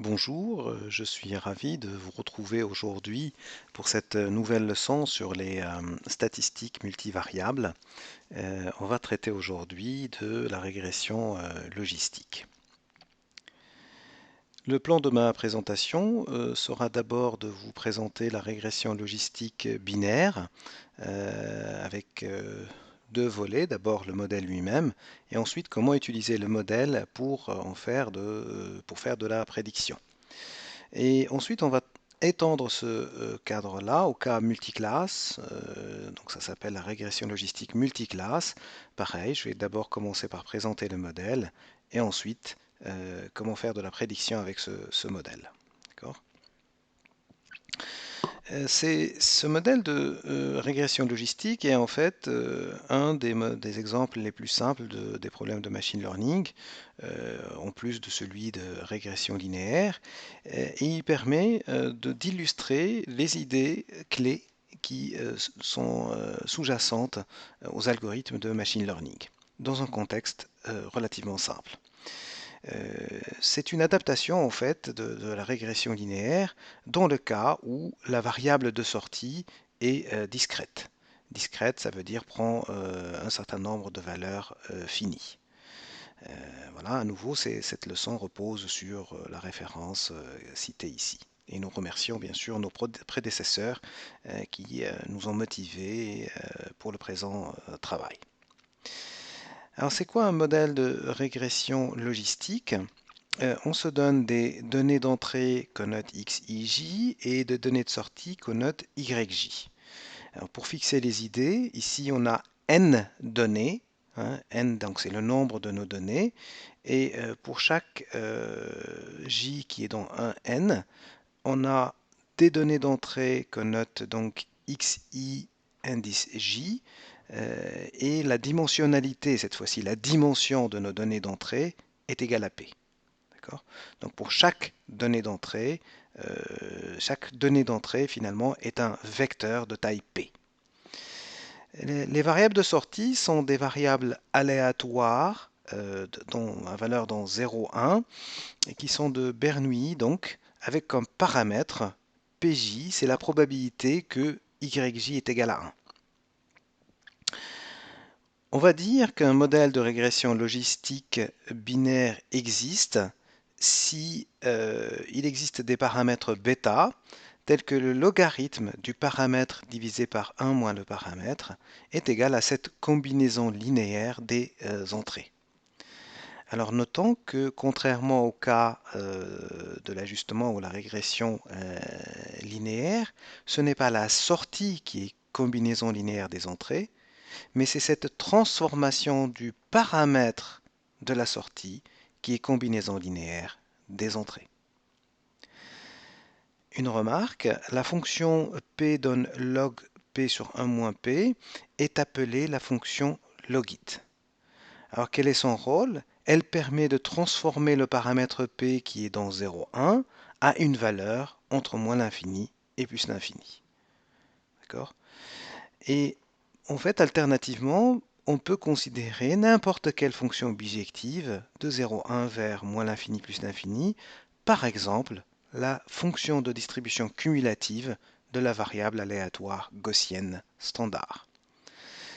Bonjour, je suis ravi de vous retrouver aujourd'hui pour cette nouvelle leçon sur les statistiques multivariables. On va traiter aujourd'hui de la régression logistique. Le plan de ma présentation sera d'abord de vous présenter la régression logistique binaire avec deux volets. D'abord le modèle lui-même et ensuite comment utiliser le modèle pour pour faire de la prédiction. Et ensuite, on va étendre ce cadre-là au cas multiclasse. Donc ça s'appelle la régression logistique multiclasse. Pareil, je vais d'abord commencer par présenter le modèle et ensuite comment faire de la prédiction avec ce modèle. D'accord. Ce modèle de régression logistique est en fait un des exemples les plus simples des problèmes de machine learning, en plus de celui de régression linéaire, et il permet d'illustrer les idées clés qui sont sous-jacentes aux algorithmes de machine learning, dans un contexte relativement simple. C'est une adaptation en fait de la régression linéaire dans le cas où la variable de sortie est discrète. Discrète, ça veut dire prend un certain nombre de valeurs finies. Voilà, à nouveau, cette leçon repose sur la référence citée ici. Et nous remercions bien sûr nos prédécesseurs qui nous ont motivés pour le présent travail. Alors, c'est quoi un modèle de régression logistique? On se donne des données d'entrée connotent x, y, j et des données de sortie connotent y, j. Alors pour fixer les idées, ici on a n données, hein, n donc c'est le nombre de nos données, et pour chaque j qui est dans un n, on a des données d'entrée connotent donc xi indice j, et la dimensionnalité, cette fois-ci la dimension de nos données d'entrée, est égale à p. Donc pour chaque donnée d'entrée finalement est un vecteur de taille P. Les variables de sortie sont des variables aléatoires dont la valeur dans 0, 1 et qui sont de Bernoulli donc avec comme paramètre PJ, c'est la probabilité que YJ est égal à 1. On va dire qu'un modèle de régression logistique binaire existe si il existe des paramètres bêta tels que le logarithme du paramètre divisé par 1 moins le paramètre est égal à cette combinaison linéaire des entrées. Alors notons que contrairement au cas de l'ajustement ou la régression linéaire, ce n'est pas la sortie qui est combinaison linéaire des entrées, mais c'est cette transformation du paramètre de la sortie qui est combinaison linéaire des entrées. Une remarque, la fonction p donne log p sur 1 moins p est appelée la fonction logit. Alors quel est son rôle? Elle permet de transformer le paramètre p qui est dans 0, 1 à une valeur entre moins l'infini et plus l'infini. D'accord? Et en fait, alternativement, on peut considérer n'importe quelle fonction bijective de 0, 1 vers moins l'infini plus l'infini, par exemple la fonction de distribution cumulative de la variable aléatoire gaussienne standard.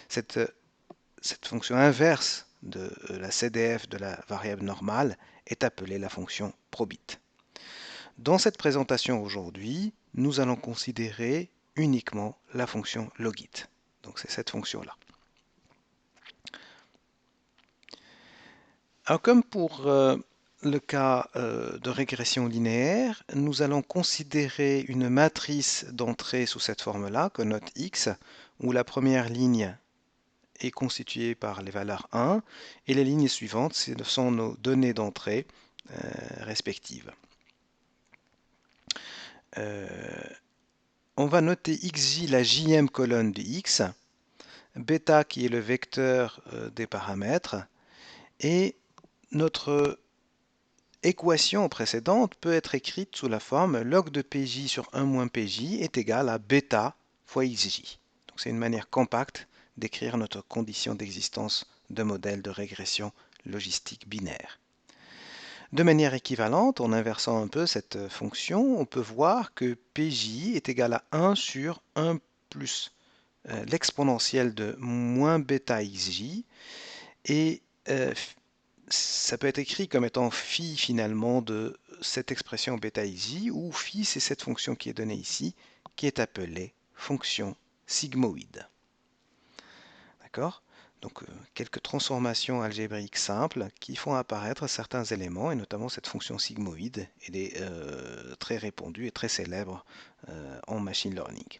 Cette fonction inverse de la CDF de la variable normale est appelée la fonction probit. Dans cette présentation aujourd'hui, nous allons considérer uniquement la fonction logit. Donc c'est cette fonction-là. Alors comme pour le cas de régression linéaire, nous allons considérer une matrice d'entrée sous cette forme-là, connote X, où la première ligne est constituée par les valeurs 1 et les lignes suivantes, ce sont nos données d'entrée respectives. On va noter xj la jème colonne de x, bêta qui est le vecteur des paramètres, et notre équation précédente peut être écrite sous la forme log de pj sur 1 moins pj est égal à bêta fois xj. Donc c'est une manière compacte d'écrire notre condition d'existence de modèle de régression logistique binaire. De manière équivalente, en inversant un peu cette fonction, on peut voir que PJ est égal à 1 sur 1 plus l'exponentielle de moins bêta xj, et ça peut être écrit comme étant phi finalement de cette expression bêta xj, où phi c'est cette fonction qui est donnée ici, qui est appelée fonction sigmoïde. D'accord? Donc quelques transformations algébriques simples qui font apparaître certains éléments, et notamment cette fonction sigmoïde. Elle est très répandue et très célèbre en machine learning.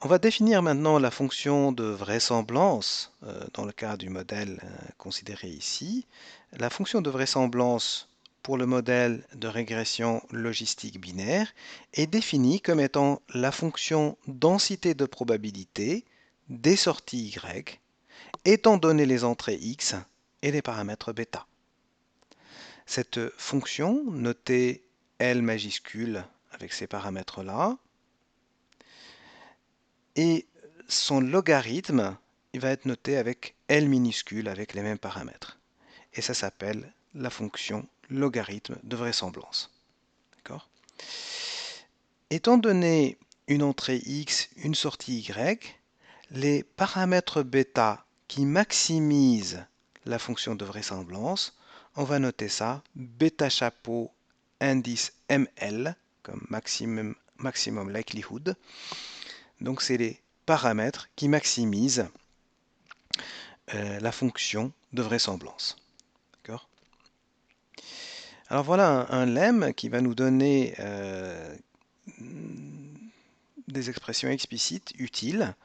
On va définir maintenant la fonction de vraisemblance dans le cas du modèle considéré ici. La fonction de vraisemblance pour le modèle de régression logistique binaire est définie comme étant la fonction densité de probabilité des sorties y, étant donné les entrées x et les paramètres bêta. Cette fonction, notée L majuscule avec ces paramètres-là, et son logarithme, il va être noté avec L minuscule avec les mêmes paramètres. Et ça s'appelle la fonction logarithme de vraisemblance. D'accord? Étant donné une entrée x, une sortie y, les paramètres bêta qui maximisent la fonction de vraisemblance, on va noter ça bêta chapeau indice ML comme maximum likelihood. Donc c'est les paramètres qui maximisent la fonction de vraisemblance. D'accord? Alors voilà un lemme qui va nous donner des expressions explicites utiles.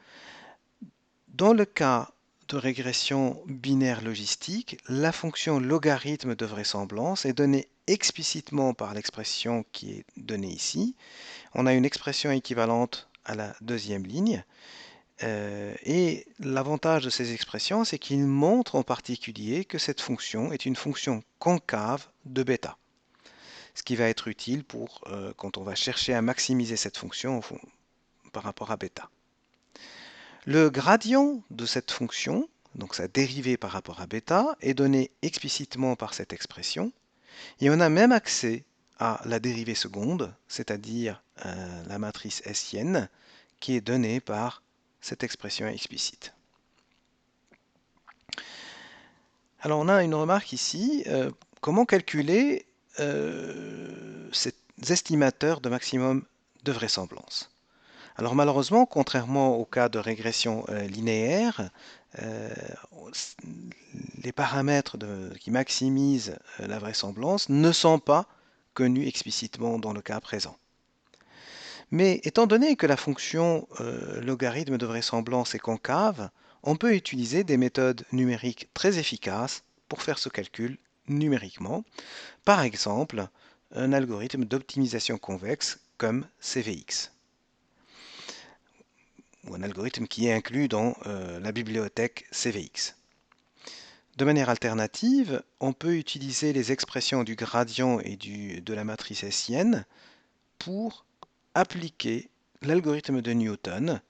Dans le cas de régression binaire logistique, la fonction logarithme de vraisemblance est donnée explicitement par l'expression qui est donnée ici. On a une expression équivalente à la deuxième ligne. Et l'avantage de ces expressions, c'est qu'ils montrent en particulier que cette fonction est une fonction concave de bêta. Ce qui va être utile pour quand on va chercher à maximiser cette fonction par rapport à bêta. Le gradient de cette fonction, donc sa dérivée par rapport à bêta, est donné explicitement par cette expression. Et on a même accès à la dérivée seconde, c'est-à-dire la matrice hessienne, qui est donnée par cette expression explicite. Alors on a une remarque ici, comment calculer ces estimateurs de maximum de vraisemblance. Alors malheureusement, contrairement au cas de régression linéaire, euh, les paramètres qui maximisent la vraisemblance ne sont pas connus explicitement dans le cas présent. Mais étant donné que la fonction logarithme de vraisemblance est concave, on peut utiliser des méthodes numériques très efficaces pour faire ce calcul numériquement. Par exemple, un algorithme d'optimisation convexe comme CVX, ou un algorithme qui est inclus dans la bibliothèque CVX. De manière alternative, on peut utiliser les expressions du gradient et de la matrice hessienne pour appliquer l'algorithme de Newton,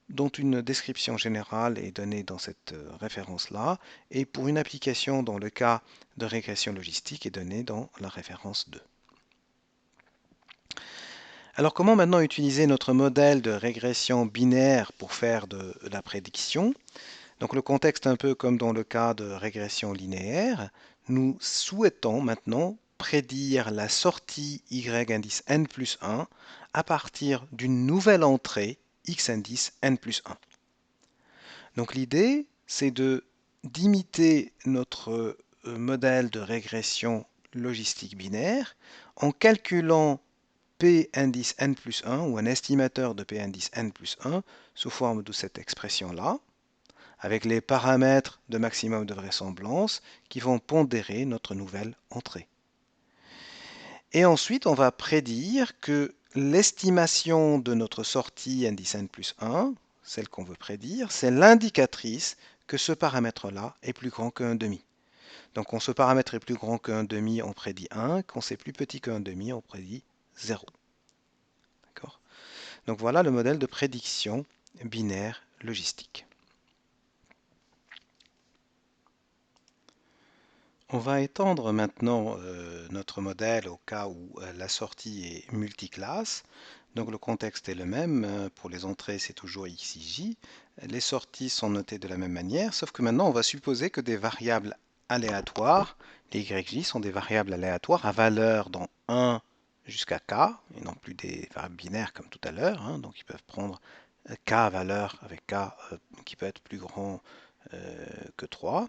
dont une description générale est donnée dans cette référence-là, et pour une application dans le cas de régression logistique est donnée dans la référence 2. Alors comment maintenant utiliser notre modèle de régression binaire pour faire de la prédiction? Donc le contexte un peu comme dans le cas de régression linéaire, nous souhaitons maintenant prédire la sortie y indice n plus 1 à partir d'une nouvelle entrée x indice n plus 1. Donc l'idée, c'est d'imiter notre modèle de régression logistique binaire en calculant P indice n plus 1 ou un estimateur de P indice n plus 1 sous forme de cette expression-là, avec les paramètres de maximum de vraisemblance qui vont pondérer notre nouvelle entrée. Et ensuite, on va prédire que l'estimation de notre sortie indice n plus 1, celle qu'on veut prédire, c'est l'indicatrice que ce paramètre-là est plus grand que 1,5. Donc quand ce paramètre est plus grand que 1,5, on prédit 1. Quand c'est plus petit que 1,5, on prédit 0. D'accord? Donc voilà le modèle de prédiction binaire logistique. On va étendre maintenant notre modèle au cas où la sortie est multiclasse. Donc le contexte est le même. Pour les entrées, c'est toujours x, y, j. Les sorties sont notées de la même manière, sauf que maintenant, on va supposer que des variables aléatoires, les y, j, sont des variables aléatoires à valeur dans 1 jusqu'à k, et non plus des variables binaires comme tout à l'heure. Hein. Donc ils peuvent prendre k à valeur avec k qui peut être plus grand que 3.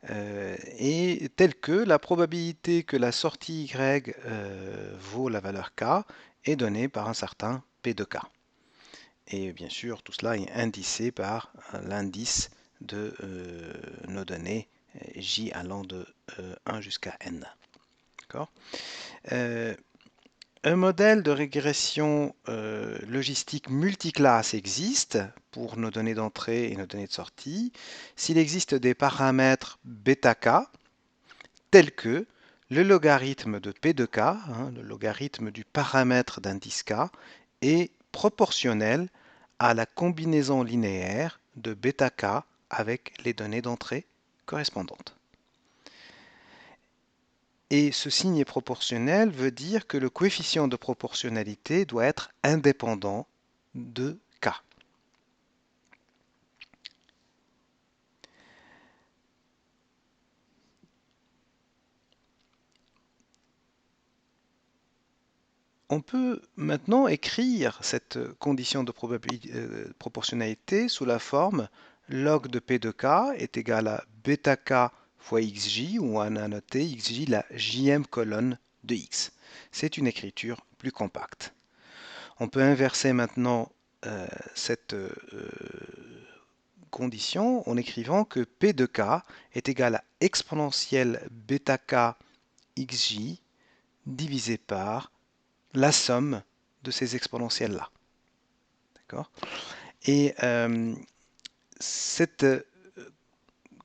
Et tel que la probabilité que la sortie y vaut la valeur k est donnée par un certain p de k. Et bien sûr, tout cela est indicé par l'indice de nos données j allant de 1 jusqu'à n. Un modèle de régression logistique multiclasse existe pour nos données d'entrée et nos données de sortie s'il existe des paramètres bêta k tels que le logarithme de p de k, hein, le logarithme du paramètre d'indice k, est proportionnel à la combinaison linéaire de bêta k avec les données d'entrée correspondantes. Et ce signe proportionnel veut dire que le coefficient de proportionnalité doit être indépendant de k. On peut maintenant écrire cette condition de proportionnalité sous la forme log de p de k est égal à bêta k fois xj, où on a noté xj la jème colonne de x. C'est une écriture plus compacte. On peut inverser maintenant cette condition en écrivant que p de k est égal à exponentielle bêta k xj divisé par la somme de ces exponentielles-là. D'accord? Et cette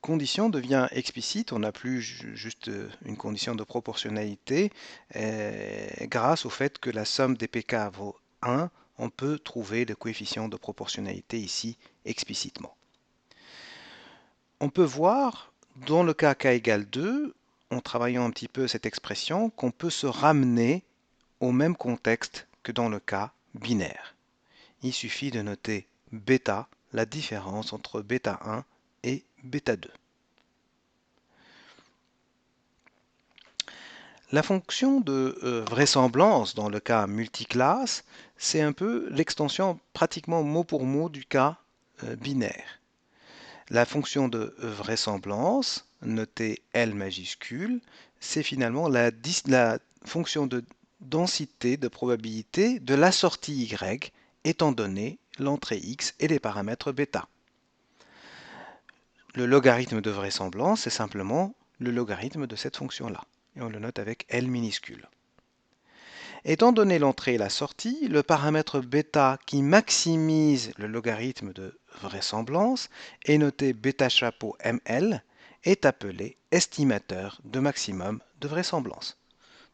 condition devient explicite, on n'a plus juste une condition de proportionnalité, grâce au fait que la somme des pk vaut 1, on peut trouver le coefficient de proportionnalité ici explicitement. On peut voir, dans le cas k égale 2, en travaillant un petit peu cette expression, qu'on peut se ramener au même contexte que dans le cas binaire. Il suffit de noter bêta, la différence entre bêta 1 et bêta 2. La fonction de vraisemblance dans le cas multiclasse, c'est un peu l'extension pratiquement mot pour mot du cas binaire. La fonction de vraisemblance, notée L majuscule, c'est finalement la fonction de densité de probabilité de la sortie Y étant donné l'entrée X et les paramètres bêta. Le logarithme de vraisemblance, c'est simplement le logarithme de cette fonction-là. Et on le note avec L minuscule. Étant donné l'entrée et la sortie, le paramètre bêta qui maximise le logarithme de vraisemblance est noté bêta chapeau ML, est appelé estimateur de maximum de vraisemblance.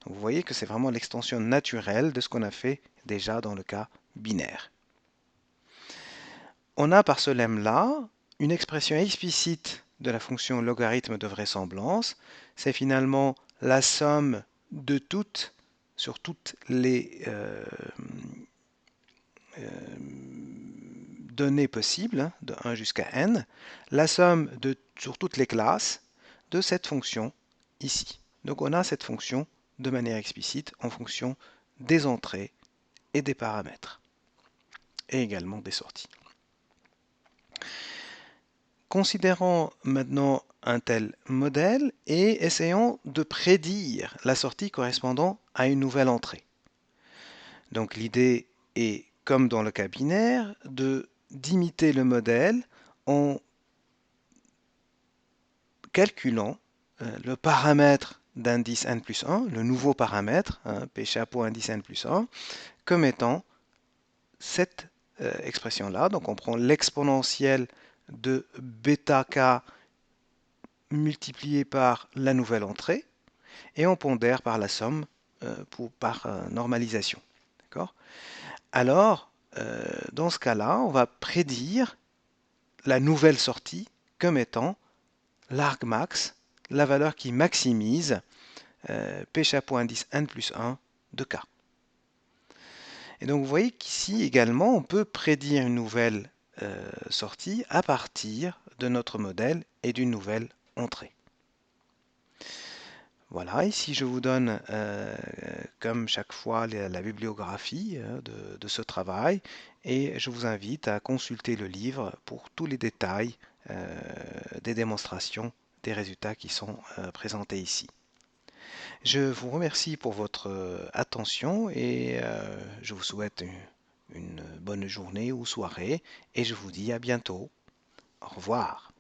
Donc vous voyez que c'est vraiment l'extension naturelle de ce qu'on a fait déjà dans le cas binaire. On a par ce lemme-là une expression explicite de la fonction logarithme de vraisemblance. C'est finalement la somme de toutes, sur toutes les données possibles, de 1 jusqu'à n, la somme sur toutes les classes de cette fonction ici. Donc on a cette fonction de manière explicite en fonction des entrées et des paramètres, et également des sorties. Considérons maintenant un tel modèle et essayons de prédire la sortie correspondant à une nouvelle entrée. Donc l'idée est, comme dans le cas binaire, d'imiter le modèle en calculant le paramètre d'indice n plus 1, le nouveau paramètre, hein, p chapeau indice n plus 1, comme étant cette expression-là. Donc on prend l'exponentielle de bêta k multiplié par la nouvelle entrée et on pondère par la somme par normalisation. Alors, dans ce cas-là, on va prédire la nouvelle sortie comme étant l'argmax, la valeur qui maximise P chapeau indice n plus 1 de K. Et donc vous voyez qu'ici également, on peut prédire une nouvelle sortie à partir de notre modèle et d'une nouvelle entrée. Voilà, ici je vous donne, comme chaque fois, la bibliographie de ce travail et je vous invite à consulter le livre pour tous les détails des démonstrations des résultats qui sont présentés ici. Je vous remercie pour votre attention et je vous souhaite une bonne journée ou soirée et je vous dis à bientôt. Au revoir.